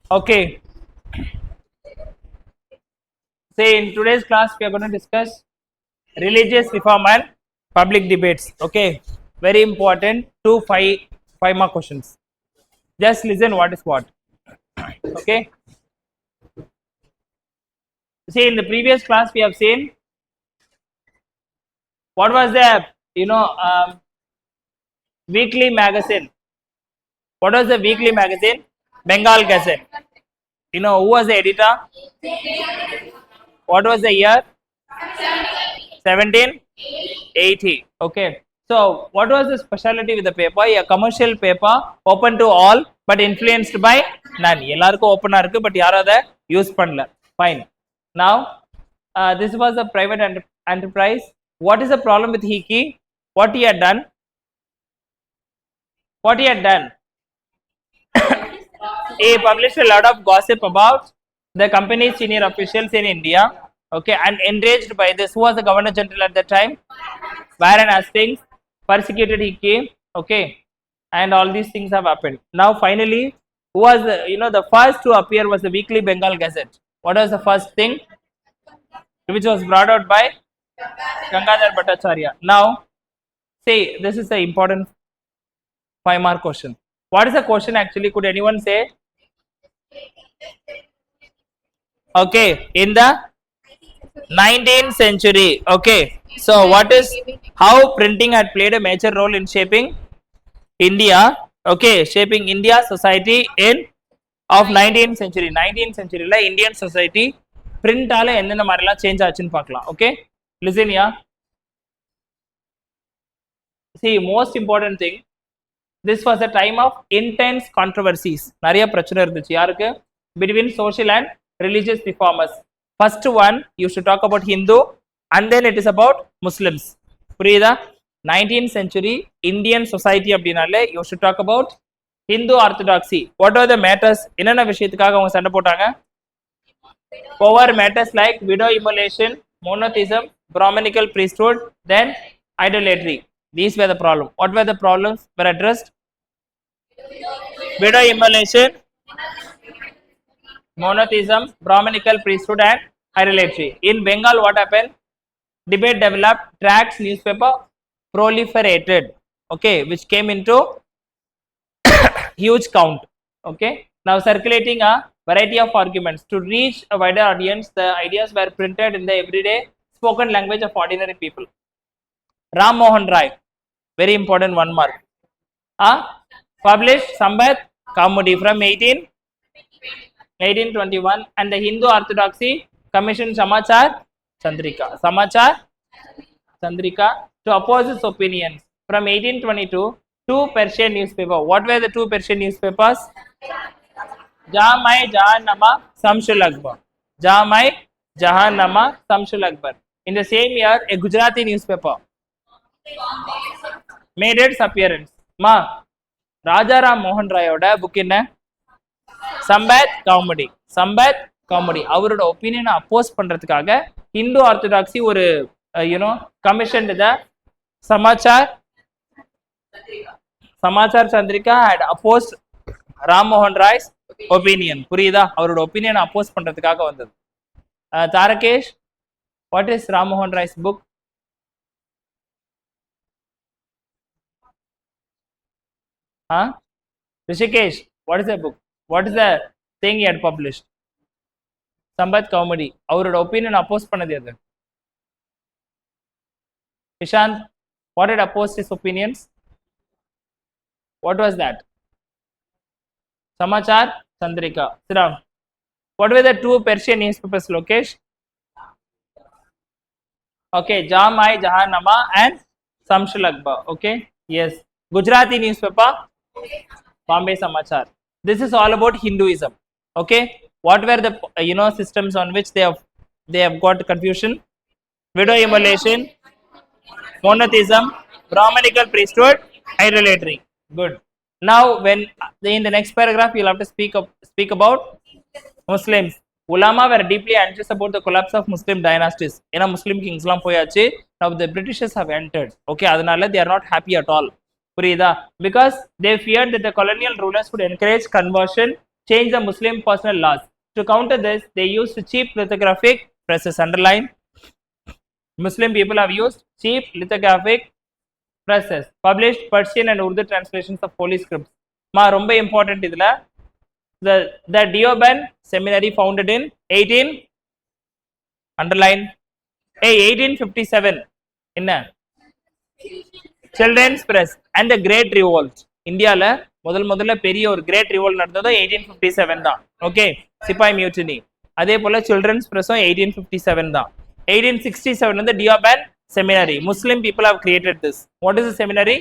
Okay. Say in today's class we are going to discuss religious reform and public debates. Okay. Very important. Five more questions. Just listen what is what. Okay. See in the previous class we have seen what was the weekly magazine. What was the weekly magazine? Bengal Gazette. You know who was the editor? What was the year? 1780. Okay. So, what was the specialty with the paper? A commercial paper open to all but influenced by none. எல்லாருக்கும் ஓப்பனா இருக்கு but யாரும் அதை use பண்ணல. Fine. Now, this was a private enterprise. What is the problem with Hickey? What he had done? What he had done? He published a lot of gossip about the company's senior officials in India. Okay, and enraged by this, who was the Governor General at that time? Warren Hastings. Persecuted he came. Okay, and all these things have happened. Now, finally, who was the first to appear was the Weekly Bengal Gazette. What was the first thing? Which was brought out by Gangadhar Bhattacharya. Now, see, this is the important 5-mark question. What is the question actually? Could anyone say? Okay, in the 19th century. Okay, so what is how printing had played a major role in shaping India? Okay, shaping India society in of 19th century. 19th century la Indian society print ஆல என்னென்ன மாதிரிலாம் change ஆச்சுன்னு பார்க்கலாம். Okay, listen here. See, most important thing, this was a time of intense controversies. நிறைய பிரச்சனை இருந்துச்சு யாருக்கு? Between social and religious reformers. First one, you should talk about Hindu and then it is about Muslims. புரியுதா? 19th century Indian society அப்படினாலே you should talk about Hindu orthodoxy. What are the matters? என்னென்ன விஷயத்துக்காக அவங்க சண்டை போட்டாங்க? Over matters like widow immolation, monotheism, Brahminical priesthood, then idolatry. These were the problem. What were the problems were addressed? Widow immolation, monotheism, Brahminical priesthood and idolatry. In Bengal, what happened? Debate developed, tracts, newspaper proliferated, okay, which came into huge count. Okay, now circulating a variety of arguments to reach a wider audience. The ideas were printed in the everyday spoken language of ordinary people. Ram Mohan Rai, very important 1 mark. Published Sambat Kaumudi from 1821 and the Hindu Orthodoxy commissioned Samachar Chandrika to oppose his opinions. From 1822, 2 Persian newspapers. What were the 2 Persian newspapers? Jamai Jahannama Samshul Akbar. Jamai Jahannama Samshul Akbar. In the same year, a Gujarati newspaper made its appearance. Rajaram Mohan Rayoட book என்ன? சம்பத் கௌமுடி. அவரோட ஒப்பீனியனை oppose பண்றதுக்காக Hindu orthodoxy ஒரு commissioned the Samachar Chandrika had opposed Ram Mohan Rai's opinion. புரியுதா? அவரோட ஒப்பீனியனை oppose பண்றதுக்காக வந்தது. Tarakesh, what is Ram Mohan Rai's book? Rishikesh, what is the book? What is the thing he had published? Sambat Kaumudi. அவரோட opinion அப்போஸ் பண்ணது எது? Ishant, what had opposed his opinions? What was that? Samachar Chandrika. Sit down. What were the 2 Persian newspapers, Lokesh? Okay, Jamai Jahannama and Samshul Akbar. Okay, yes. Gujarati newspaper, Bombay Samachar. This is all about Hinduism. Okay, what were the systems on which they have got confusion? Widow immolation, monotheism, Brahminical priesthood, idolatry. Good. Now, when in the next paragraph you'll have to speak about Muslims. Ulama were deeply anxious about the collapse of Muslim dynasties. ஏன்னா Muslim kings எல்லாம் போயாச்சு. Now the Britishers have entered. Okay, அதனால they are not happy at all. புரியுதா? Because they feared that the colonial rulers would encourage conversion change the Muslim personal laws. To counter this, they used cheap lithographic presses. Underline, Muslim people have used cheap lithographic presses. Published Persian and Urdu translations of holy scripts. Ma ரொம்ப important இதுல. The Deoband Seminary founded in 18 underline 1857 என்ன Children's Press and the Great Revolt. இந்தியால முதல்ல பெரிய ஒரு great revolt நடந்தது 1857 தான். Okay, சிப்பாய் மியூட்டினி. அதே போல சில்ட்ரன்ஸ் பிரஸும் 1857 தான். 1867 வந்து Deoband seminary. Muslim people have created this. What is the seminary?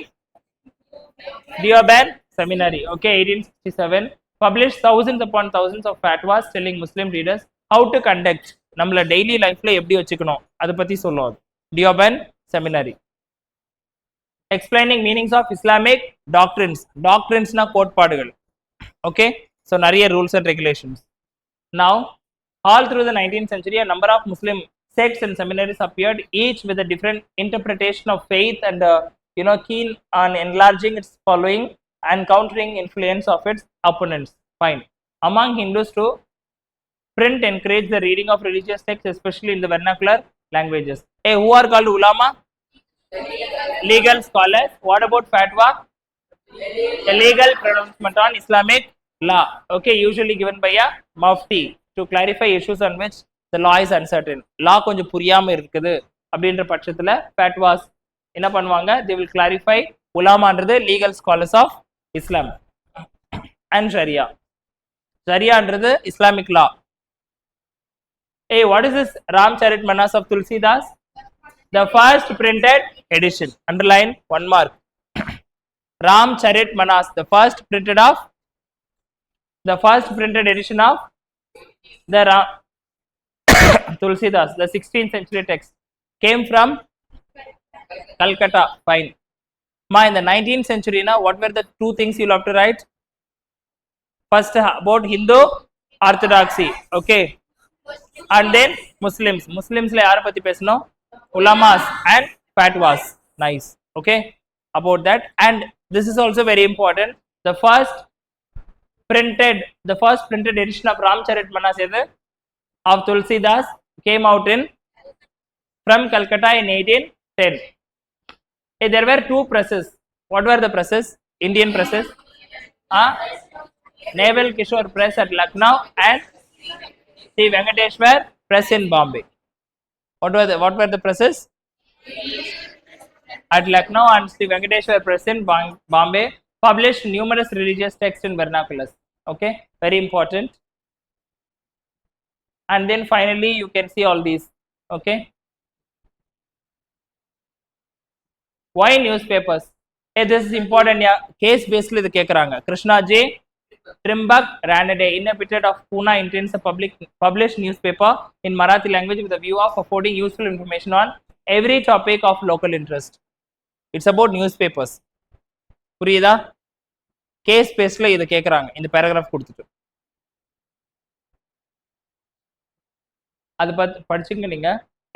Deoband seminary. Okay, 1867 published thousands upon thousands of fatwas telling Muslim readers how to conduct நம்மள டெய்லி லைஃப்ல எப்படி வச்சுக்கணும் அதை பத்தி சொல்லுவோம். டியோபேண்ட் seminary. Explaining meanings of Islamic doctrines. Doctrines na கோட்பாடுகள். Okay, so நிறைய rules and regulations. Now, all through the 19th century, a number of Muslim sects and seminaries appeared, each with a different interpretation of faith and keen on enlarging its following and countering influence of its opponents. Fine. Among Hindus too, print encouraged the reading of religious texts, especially in the vernacular languages. Hey, who are called ulama? Legal scholars. What about fatwa? A legal pronouncement on Islamic law. Okay, usually given by a mufti to clarify issues on which the law is uncertain. Law கொஞ்சம் புரியாம இருக்குது அப்படின்ற பட்சத்துல fatwas என்ன பண்ணுவாங்க? They will clarify. உலமான்றது legal scholars of Islam. And Sharia. Shariaன்றது Islamic law. Hey, what is this Ramcharitmanas of Tulsidas? The first printed edition. Underline, 1 mark. Ramcharitmanas, the first printed edition of the Tulsidas, the 16th century text, came from Calcutta. Fine. Ma, in the 19th century, now what were the two things you'll have to write? First, about Hindu orthodoxy. Okay. And then Muslims. Muslims la yaar patti pesano? Ulamas and fatwas. Nice. Okay, about that. And this is also very important. The first printed edition of Ramcharitmanas of Tulsidas came out from Calcutta in 1810. Hey, there were two presses. What were the presses? Indian presses. Naval Kishore Press at Lucknow and Sri Venkateshwar Press in Bombay. What were the presses? At Lucknow and Sri Venkateshwar Press in Bombay published numerous religious texts in vernaculars. Okay, very important. And then finally you can see all these. Okay, why newspapers? Hey, this is important. Yeah, case basically the kekranga. Krishna J. Trimbak ran a day in a period of Pune intends a published newspaper in Marathi language with a view of affording useful information on every topic of local interest. It's about newspapers. புரியுதா? Case பேஸ்ல இத கேக்குறாங்க இந்த paragraph கொடுத்துட்டு. அது படிச்சுங்க நீங்க.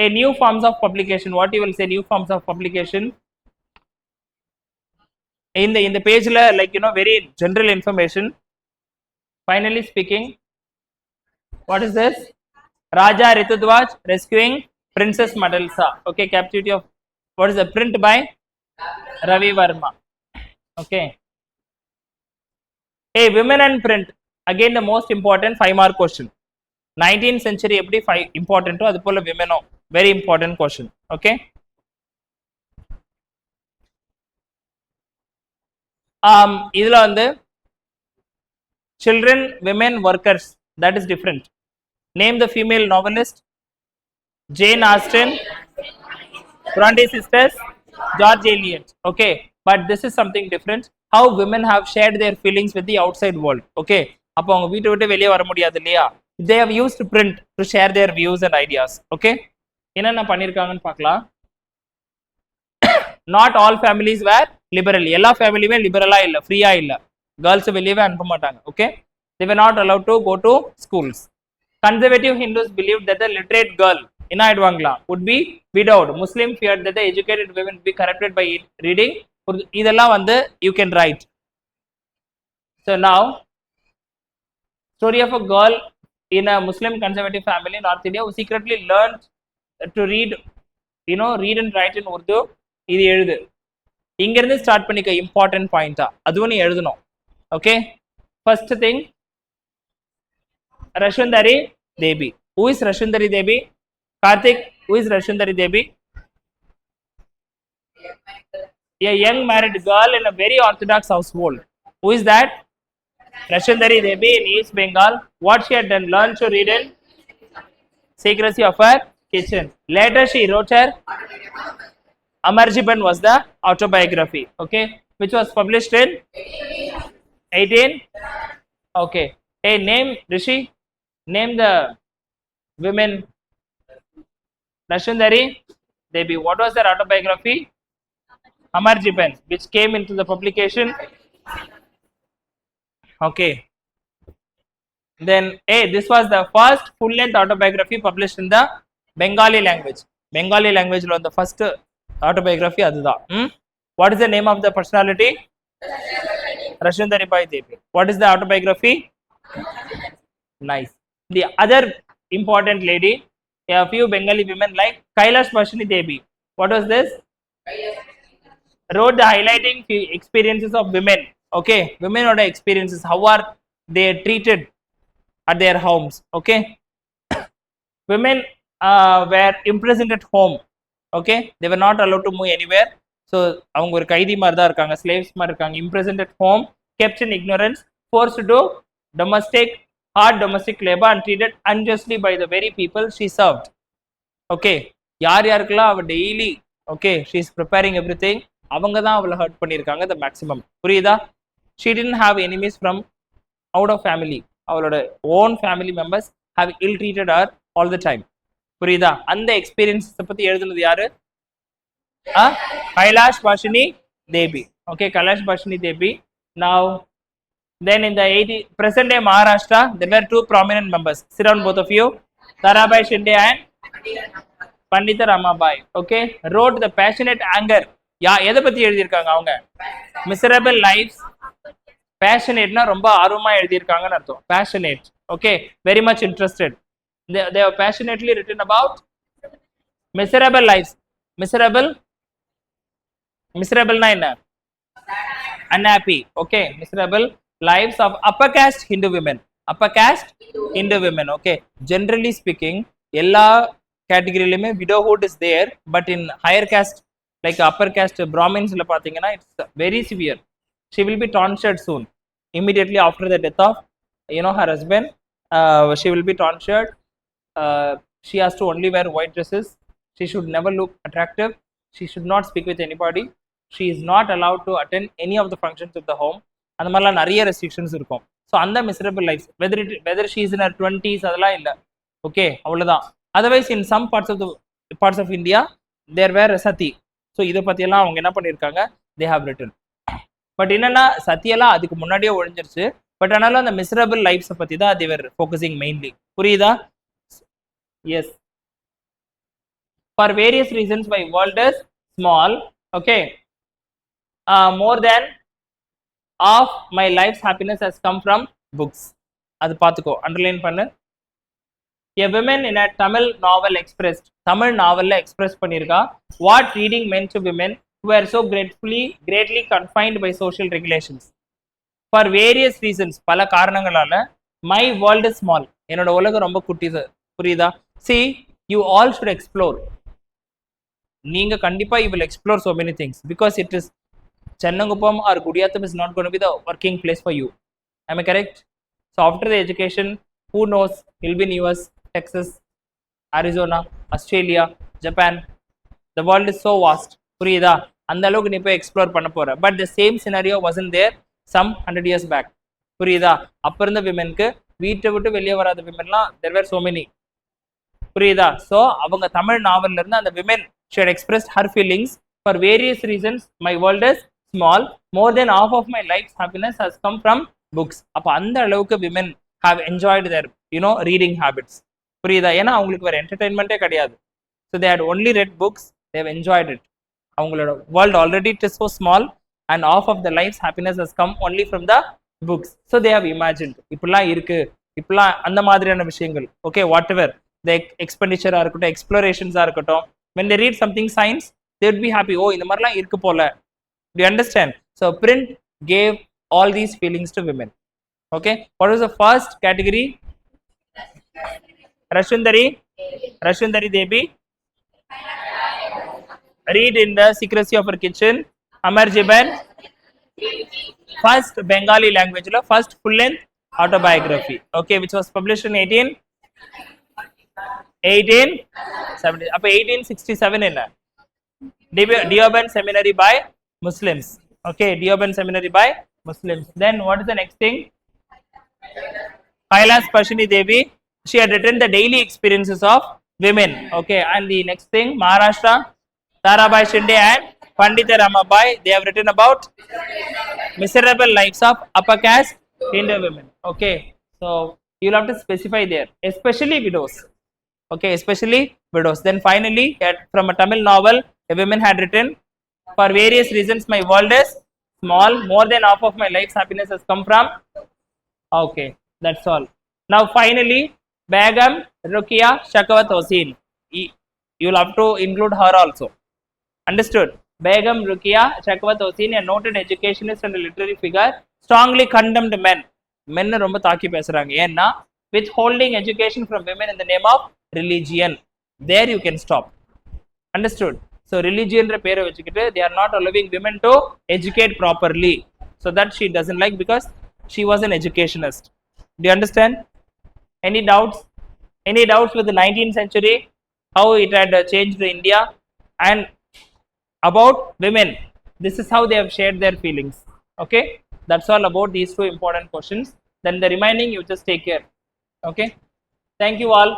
A new forms of publication. What you will say new forms of publication? In the page la like very general information. Finally speaking, what is this? Raja Ritudwaj rescuing Princess Madalsa. Okay, captivity of what is the print by Ravi Verma. Okay. Hey, women and print. Again, the most important 5-mark question. 19th century eppadi 5 important to adu pola women very important question. Okay. இதுல வந்து children, women, workers, that is different. Name the female novelist. Jane Austen, Bronte sisters, George Eliot. Okay, but this is something different. How women have shared their feelings with the outside world. Okay, அப்போ அவங்க வீட்டை விட்டு வெளியே வர முடியாது இல்லையா? They have used print to share their views and ideas. Okay, என்னென்ன பண்ணிருக்காங்கன்னு பார்க்கலாம். Not all families were liberal. எல்லா ஃபேமிலியுமே லிபரலா இல்ல, ஃப்ரீயா இல்ல. Girls வெளியவே அனுப்ப மாட்டாங்க. Okay, they were not allowed to go to schools. Conservative Hindus believed that the literate girl என்ன ஆயிடுவாங்களா would be widowed. Muslim feared that the educated women would be corrupted by reading. இதெல்லாம் வந்து you can write. So now story of a girl in a Muslim conservative family in North India who secretly learned to read, read and write in Urdu. இது எழுது. இங்கிருந்து start பண்ணிக்க important பாயிண்டா அதுவும் நீ எழுதணும். Okay, first thing Rashundari Devi. Who is Rashundari Devi? Karthik, who is Rashundari Devi? A young married girl in a very orthodox household. Who is that? Rashundari Devi in East Bengal. What she had done? Learned to read in secrecy of her kitchen. Later she wrote her Amarjiban was the autobiography. Okay, which was published in 18. Okay. Hey, name Rishi. Name the women. Rashundari Devi. What was their autobiography? Amarjiban, which came into the publication. Okay. Then, hey, this was the first full-length autobiography published in the Bengali language. Bengali language lo the first autobiography adudha. What is the name of the personality? Rashundari Bai Devi. What is the autobiography? Nice. The other important lady, a few Bengali women like Kailash Bashini Devi. What was this? Wrote the highlighting experiences of women. Okay, women or experiences. How are they treated at their homes? Okay, women were imprisoned at home. Okay, they were not allowed to move anywhere. So, அவங்க ஒரு கைதி மாதிரி தான் இருக்காங்க, slaves மாதிரி இருக்காங்க, imprisoned at home, kept in ignorance, forced to do hard domestic labor and treated unjustly by the very people she served. Okay, யார் யாருக்கெல்லாம் அவ daily okay she is preparing everything, அவங்க தான் அவளை ஹர்ட் பண்ணியிருக்காங்க the maximum. புரியுதா? She didn't have enemies from out of family. அவளோட own family members have ill treated her all the time. புரியுதா? அந்த எக்ஸ்பீரியன்ஸை பத்தி எழுதுனது யாரு? Kailash Bashini Devi. Okay, Kailash Bashini Devi. Now, then in the present day Maharashtra, there were two prominent members. Sit down, both of you. Tarabai Shinde and Pandita Ramabai. Okay, wrote the passionate anger. எதை பத்தி எழுதியிருக்காங்க அவங்க? Miserable lives. Passionate-na ரொம்ப ஆர்வமா எழுதியிருக்காங்கன்னு அர்த்தம். Passionate. Okay, very much interested. They are passionately written about miserable lives. Miserable na என்ன? Unhappy. Okay, miserable lives of upper caste Hindu women. Upper caste Hindu women. Okay, generally speaking, எல்லா கேட்டகரியிலுமே widowhood is there, but in higher caste like upper caste Brahmins la pathina, it's very severe. She will be tonsured soon, immediately after the death of her husband. She will be tonsured. She has to only wear white dresses. She should never look attractive. She should not speak with anybody. She is not allowed to attend any of the functions of the home. அந்த மாதிரிலாம் நிறைய restrictions இருக்கும். So அந்த miserable life whether she is in her 20s அதெல்லாம் இல்லை. Okay, அவ்வளோதான். Otherwise in some parts of India there were sati. So இதை பற்றியெல்லாம் அவங்க என்ன பண்ணியிருக்காங்க, தே ஹாவ் ரிட்டன். பட் என்னன்னா சத்தியெல்லாம் அதுக்கு முன்னாடியே ஒழிஞ்சிருச்சு. பட் ஆனாலும் அந்த மிசரபிள் லைஃப்ஸை பற்றி தான் தேவர் ஃபோக்கஸிங் மெயின்லி. புரியுதா? Yes. For various reasons my world is small. Okay, more than half my life's happiness has come from books. அது பார்த்துக்கோ, அண்டர்லைன் பண்ணு. A woman in a Tamil novel expressed, Tamil நாவல்ல express பண்ணியிருக்கா, what reading meant to women who were so greatly confined by social regulations. For various reasons, பல காரணங்களால my world is small, என்னோட உலகம் ரொம்ப குட்டிது. புரியுதா? See, you all should explore. நீங்க கண்டிப்பா you will explore so many things because it is Chennanguppam or Gudiyatham is not going to be the working place for you. Am I correct? So after the education, who knows, you'll be in US, Texas, Arizona, Australia, Japan. The world is so vast. புரியுதா? அந்த அளவுக்கு நீ போய் explore பண்ண போற. But the same scenario wasn't there some 100 years back. புரியுதா? அப்ப இருந்த விமென்க்கு வீட்டை விட்டு வெளியே வராத விமென்லாம் there were so many. புரியுதா? ஸோ அவங்க தமிழ் நாவல்ல இருந்து அந்த women she had expressed her feelings. For various reasons, my world is small. More than half of my life's happiness has come from books. அப்போ அந்த அளவுக்கு women have enjoyed their reading habits. புரியுதா? ஏன்னா அவங்களுக்கு வேற என்டர்டைன்மெண்ட்டே கிடையாது. So they had only read books. They have enjoyed it. அவங்களோட world already it is so small and half of the life's happiness has come only from the books. So they have imagined இப்படிலாம் இருக்கு, இப்பெல்லாம் அந்த மாதிரியான விஷயங்கள். Okay, what ever த எக்ஸ்பெண்டிச்சராக இருக்கட்டும், எக்ஸ்ப்ளோரேஷன்ஸாக இருக்கட்டும், when they read something science they would be happy. ஓ, இந்த மாதிரிலாம் இருக்கு போல. Do you understand? So print gave all these feelings to women. Okay, what was the first category? Rashundari Devi read in the secrecy of her kitchen. Amarjiban first Bengali language la first full length autobiography, okay, which was published in 1870. அப்ப 1867 என்ன? Deoband Seminary by Muslims. Okay, Deoband Seminary by Muslims. Then what is the next thing? Kailash Pashini Devi, she had written the daily experiences of women. Okay, and the next thing, Maharashtra, Tarabai Shinde and Pandita Ramabai, they have written about miserable lives of upper caste Hindu women. Okay, so you'll have to specify there, especially widows. Okay, especially widows. Then finally, from a Tamil novel, a woman had written, for various reasons my world is small, more than half of my life's happiness has come from. Okay, that's all. Now finally, Begum Rukia Shakawat Hossein, you'll have to include her also. Understood? Begum Rukia Shakawat Hossein, a noted educationist and a literary figure, strongly condemned men ரொம்ப தாக்கி பேசுறாங்க. ஏன்னா withholding education from women in the name of religion. There you can stop. Understood? So religion ன்ற பேரை வச்சுக்கிட்டு they are not allowing women to educate properly. So that she doesn't like because she was an educationist. Do you understand? Any doubts? Any doubts with the 19th century? How it had changed India? And about women, this is how they have shared their feelings. Okay, that's all about these two important questions. Then the remaining you just take care. Okay, thank you all.